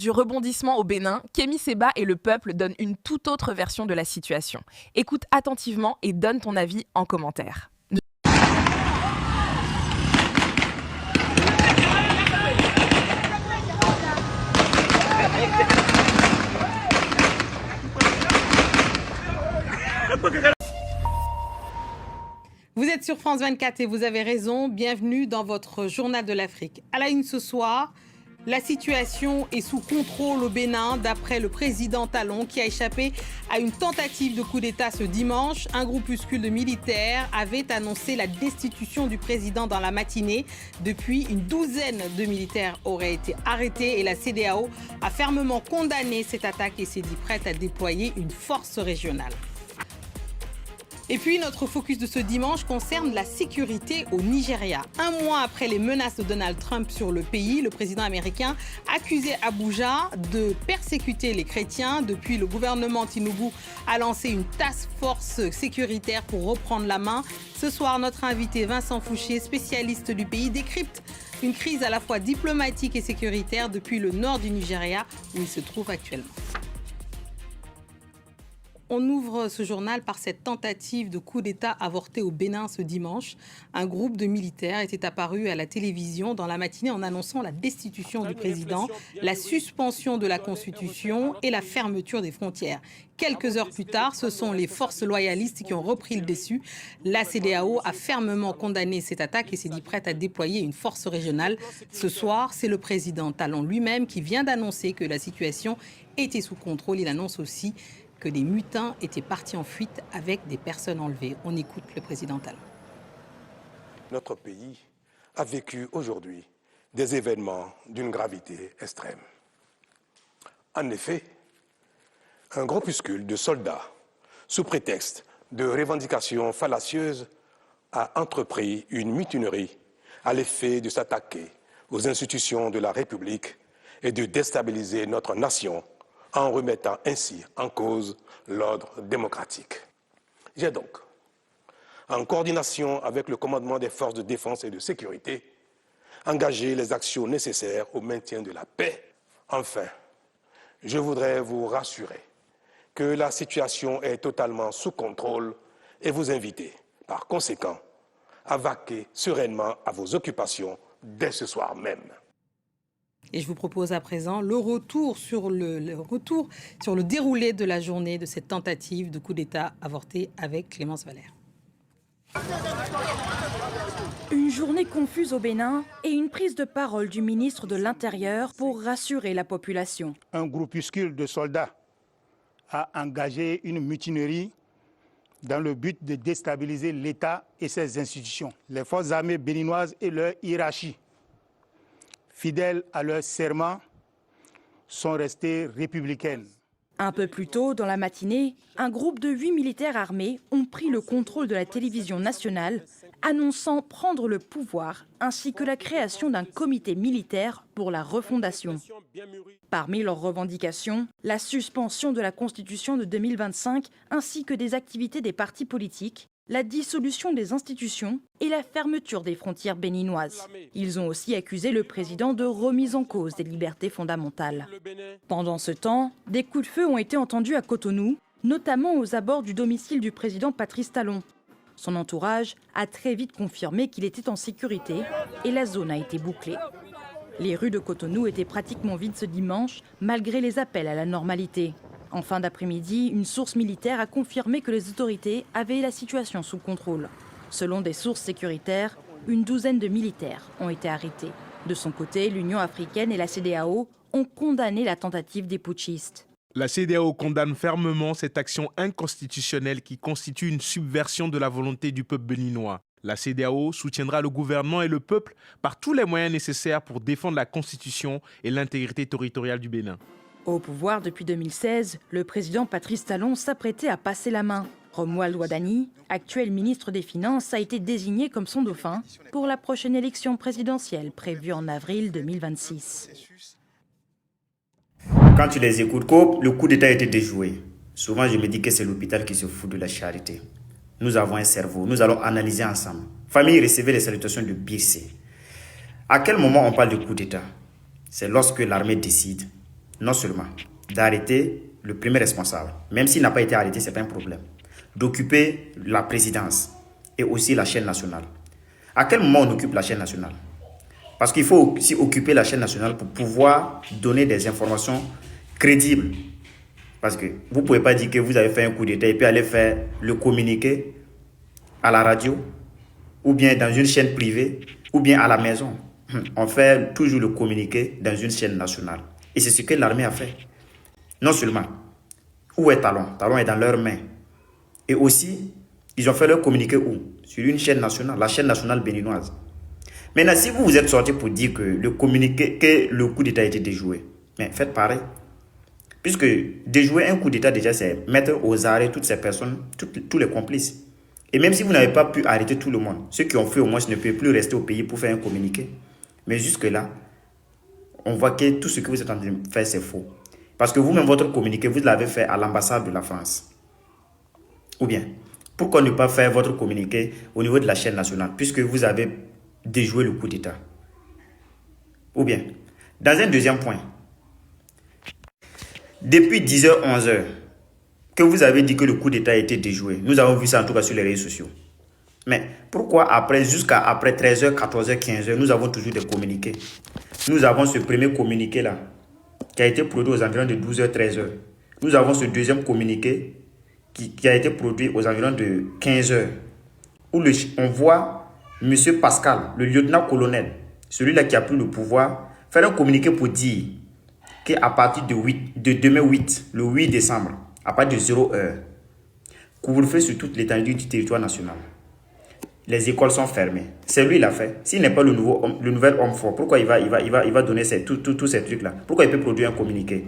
Du rebondissement au Bénin, Kémy Séba et le peuple donnent une toute autre version de la situation. Écoute attentivement et donne ton avis en commentaire. Vous êtes sur France 24 et vous avez raison. Bienvenue dans votre journal de l'Afrique. À la une ce soir, la situation est sous contrôle au Bénin d'après le président Talon qui a échappé à une tentative de coup d'État ce dimanche. Un groupuscule de militaires avait annoncé la destitution du président dans la matinée. Depuis, une douzaine de militaires auraient été arrêtés et la CEDEAO a fermement condamné cette attaque et s'est dit prête à déployer une force régionale. Et puis, notre focus de ce dimanche concerne la sécurité au Nigeria. Un mois après les menaces de Donald Trump sur le pays, le président américain accusait Abuja de persécuter les chrétiens. Depuis, le gouvernement Tinubu a lancé une task force sécuritaire pour reprendre la main. Ce soir, notre invité Vincent Fouché, spécialiste du pays, décrypte une crise à la fois diplomatique et sécuritaire depuis le nord du Nigeria où il se trouve actuellement. On ouvre ce journal par cette tentative de coup d'État avorté au Bénin ce dimanche. Un groupe de militaires était apparu à la télévision dans la matinée en annonçant la destitution du président, la suspension de la Constitution et la fermeture des frontières. Quelques heures plus tard, ce sont les forces loyalistes qui ont repris le dessus. La CEDEAO a fermement condamné cette attaque et s'est dit prête à déployer une force régionale. Ce soir, c'est le président Talon lui-même qui vient d'annoncer que la situation était sous contrôle. Il annonce aussi que des mutins étaient partis en fuite avec des personnes enlevées. On écoute le président Talon. Notre pays a vécu aujourd'hui des événements d'une gravité extrême. En effet, un groupuscule de soldats, sous prétexte de revendications fallacieuses, a entrepris une mutinerie à l'effet de s'attaquer aux institutions de la République et de déstabiliser notre nation en remettant ainsi en cause l'ordre démocratique. J'ai donc, en coordination avec le commandement des forces de défense et de sécurité, engagé les actions nécessaires au maintien de la paix. Enfin, je voudrais vous rassurer que la situation est totalement sous contrôle et vous inviter, par conséquent, à vaquer sereinement à vos occupations dès ce soir même. Et je vous propose à présent le retour sur le déroulé de la journée de cette tentative de coup d'État avorté avec Clémence Valère. Une journée confuse au Bénin et une prise de parole du ministre de l'Intérieur pour rassurer la population. Un groupuscule de soldats a engagé une mutinerie dans le but de déstabiliser l'État et ses institutions. Les forces armées béninoises et leur hiérarchie, fidèles à leur serment, sont restées républicaines. Un peu plus tôt, dans la matinée, un groupe de 8 militaires armés ont pris le contrôle de la télévision nationale, annonçant prendre le pouvoir, ainsi que la création d'un comité militaire pour la refondation. Parmi leurs revendications, la suspension de la Constitution de 2025, ainsi que des activités des partis politiques, la dissolution des institutions et la fermeture des frontières béninoises. Ils ont aussi accusé le président de remise en cause des libertés fondamentales. Pendant ce temps, des coups de feu ont été entendus à Cotonou, notamment aux abords du domicile du président Patrice Talon. Son entourage a très vite confirmé qu'il était en sécurité et la zone a été bouclée. Les rues de Cotonou étaient pratiquement vides ce dimanche, malgré les appels à la normalité. En fin d'après-midi, une source militaire a confirmé que les autorités avaient la situation sous contrôle. Selon des sources sécuritaires, une douzaine de militaires ont été arrêtés. De son côté, l'Union africaine et la CEDEAO ont condamné la tentative des putschistes. La CEDEAO condamne fermement cette action inconstitutionnelle qui constitue une subversion de la volonté du peuple béninois. La CEDEAO soutiendra le gouvernement et le peuple par tous les moyens nécessaires pour défendre la Constitution et l'intégrité territoriale du Bénin. Au pouvoir depuis 2016, le président Patrice Talon s'apprêtait à passer la main. Romuald Wadani, actuel ministre des Finances, a été désigné comme son dauphin pour la prochaine élection présidentielle prévue en avril 2026. Quand tu les écoutes, le coup d'État a été déjoué. Souvent, je me dis que c'est l'hôpital qui se fout de la charité. Nous avons un cerveau, nous allons analyser ensemble. Famille, recevez les salutations de Bircé. À quel moment on parle de coup d'État? C'est lorsque l'armée décide non seulement d'arrêter le premier responsable, même s'il n'a pas été arrêté, c'est pas un problème, d'occuper la présidence et aussi la chaîne nationale. À quel moment on occupe la chaîne nationale? Parce qu'il faut aussi occuper la chaîne nationale pour pouvoir donner des informations crédibles. Parce que vous ne pouvez pas dire que vous avez fait un coup d'État et puis aller faire le communiqué à la radio, ou bien dans une chaîne privée, ou bien à la maison. On fait toujours le communiqué dans une chaîne nationale. Et c'est ce que l'armée a fait. Non seulement, où est Talon? Talon est dans leurs mains. Et aussi, ils ont fait leur communiqué où? Sur une chaîne nationale, la chaîne nationale béninoise. Maintenant, si vous êtes sorti pour dire que le communiqué, que le coup d'État a été déjoué, mais faites pareil. Puisque déjouer un coup d'État, déjà, c'est mettre aux arrêts toutes ces personnes, tous les complices. Et même si vous n'avez pas pu arrêter tout le monde, ceux qui ont fait au moins ne peuvent plus rester au pays pour faire un communiqué. Mais jusque-là, on voit que tout ce que vous êtes en train de faire, c'est faux. Parce que vous-même, votre communiqué, vous l'avez fait à l'ambassade de la France. Ou bien, pourquoi ne pas faire votre communiqué au niveau de la chaîne nationale, puisque vous avez déjoué le coup d'État? Ou bien, dans un deuxième point, depuis 10h, 11h, que vous avez dit que le coup d'État a été déjoué. Nous avons vu ça en tout cas sur les réseaux sociaux. Mais pourquoi jusqu'à après 13h, 14h, 15h, nous avons toujours des communiqués? Nous avons ce premier communiqué-là, qui a été produit aux environs de 12h, 13h. Nous avons ce deuxième communiqué qui a été produit aux environs de 15h, où on voit M. Pascal, le lieutenant-colonel, celui-là qui a pris le pouvoir, faire un communiqué pour dire qu'à partir de demain 8, le 8 décembre, à partir de 0h, couvre-feu sur toute l'étendue du territoire national. Les écoles sont fermées. C'est lui qui l'a fait. S'il n'est pas le nouvel homme fort, pourquoi il va donner tous ces trucs-là? Pourquoi il peut produire un communiqué?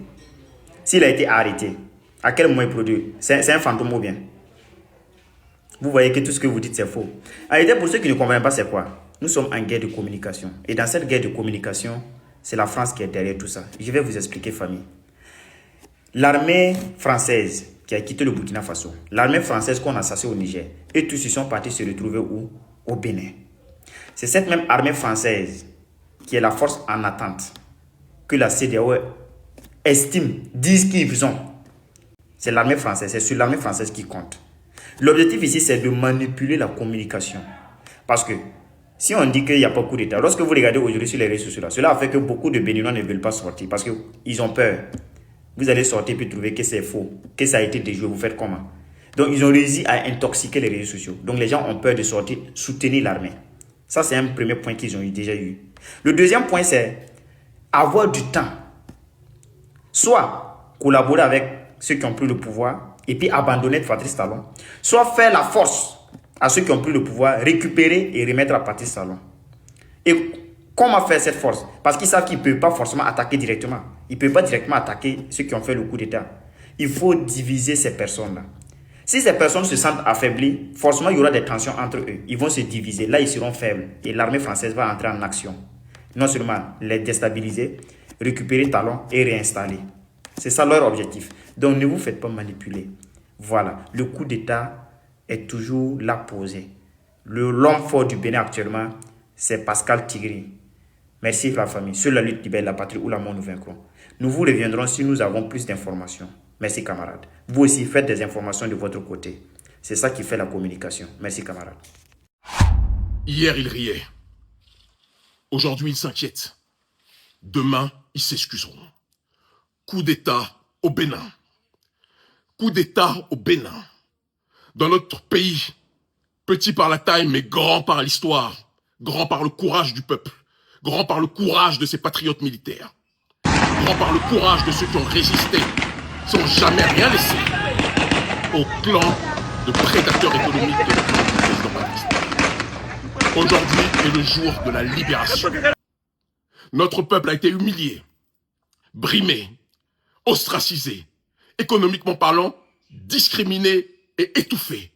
S'il a été arrêté, à quel moment il produit? C'est un fantôme ou bien? Vous voyez que tout ce que vous dites, c'est faux. Arrêtez, pour ceux qui ne comprennent pas, c'est quoi? Nous sommes en guerre de communication. Et dans cette guerre de communication, c'est la France qui est derrière tout ça. Je vais vous expliquer, famille. L'armée française qui a quitté le Burkina Faso, l'armée française qu'on a assassiné au Niger, et tous ils sont partis se retrouver où? Au Bénin. C'est cette même armée française qui est la force en attente que la CEDEAO disent qu'ils ont. C'est l'armée française, c'est sur l'armée française qui compte. L'objectif ici, c'est de manipuler la communication. Parce que si on dit qu'il n'y a pas de coup d'État, lorsque vous regardez aujourd'hui sur les réseaux sociaux, cela a fait que beaucoup de Béninois ne veulent pas sortir parce qu'ils ont peur. Vous allez sortir puis trouver que c'est faux, que ça a été déjoué, vous faites comment? Donc ils ont réussi à intoxiquer les réseaux sociaux. Donc les gens ont peur de sortir, soutenir l'armée. Ça c'est un premier point qu'ils ont déjà eu. Le deuxième point c'est avoir du temps. Soit collaborer avec ceux qui ont pris le pouvoir et puis abandonner Patrice Talon. Soit faire la force à ceux qui ont pris le pouvoir, récupérer et remettre à Patrice Talon. Et comment faire cette force? Parce qu'ils savent qu'ils ne peuvent pas forcément attaquer directement. Ils ne peuvent pas directement attaquer ceux qui ont fait le coup d'État. Il faut diviser ces personnes-là. Si ces personnes se sentent affaiblies, forcément il y aura des tensions entre eux. Ils vont se diviser. Là, ils seront faibles. Et l'armée française va entrer en action. Non seulement les déstabiliser, récupérer Talon et réinstaller. C'est ça leur objectif. Donc ne vous faites pas manipuler. Voilà. Le coup d'État est toujours là posé. L'homme fort du Bénin actuellement, c'est Pascal Tigri. Merci la famille. Seule la lutte libère la patrie ou la mort nous vaincrons. Nous vous reviendrons si nous avons plus d'informations. Merci camarades. Vous aussi faites des informations de votre côté. C'est ça qui fait la communication. Merci camarades. Hier ils riaient. Aujourd'hui ils s'inquiètent. Demain ils s'excuseront. Coup d'État au Bénin. Coup d'État au Bénin. Dans notre pays, petit par la taille mais grand par l'histoire. Grand par le courage du peuple. Grand par le courage de ses patriotes militaires. Grand par le courage de ceux qui ont résisté, sans jamais rien laisser au clan de prédateurs économiques de notre président Patrice. Aujourd'hui est le jour de la libération. Notre peuple a été humilié, brimé, ostracisé, économiquement parlant, discriminé et étouffé.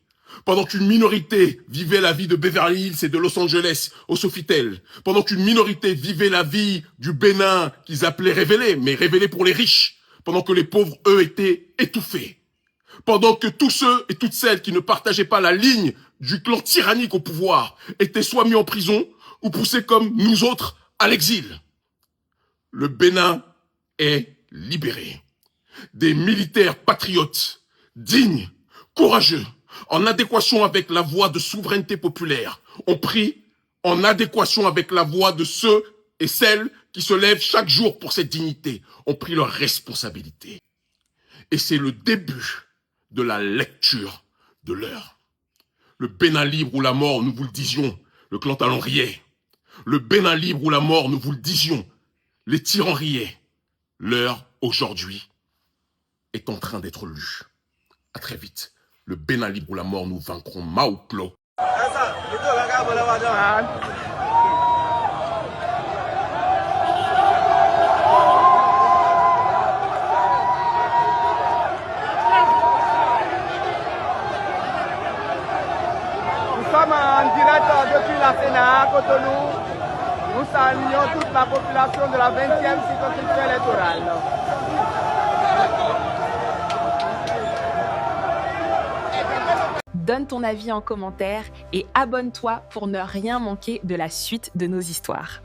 Pendant qu'une minorité vivait la vie de Beverly Hills et de Los Angeles au Sofitel. Pendant qu'une minorité vivait la vie du Bénin qu'ils appelaient révélée, mais révélée pour les riches. Pendant que les pauvres, eux, étaient étouffés. Pendant que tous ceux et toutes celles qui ne partageaient pas la ligne du clan tyrannique au pouvoir étaient soit mis en prison ou poussés comme nous autres à l'exil. Le Bénin est libérés. Des militaires patriotes, dignes, courageux, en adéquation avec la voie de souveraineté populaire, ont pris en adéquation avec la voix de ceux et celles qui se lèvent chaque jour pour cette dignité, ont pris leurs responsabilités. Et c'est le début de la lecture de l'heure. Le Bénin libre ou la mort, nous vous le disions, le clan Talon riait. Le Bénin libre ou la mort, nous vous le disions, les tyrans riaient. L'heure, aujourd'hui, est en train d'être lue. À très vite. Le Bénin libre ou la mort, nous vaincrons Mao Klo. Nous sommes en direct depuis la Sénat à Cotonou. Nous saluons toute la population de la 20e circonscription électorale. Donne ton avis en commentaire et abonne-toi pour ne rien manquer de la suite de nos histoires.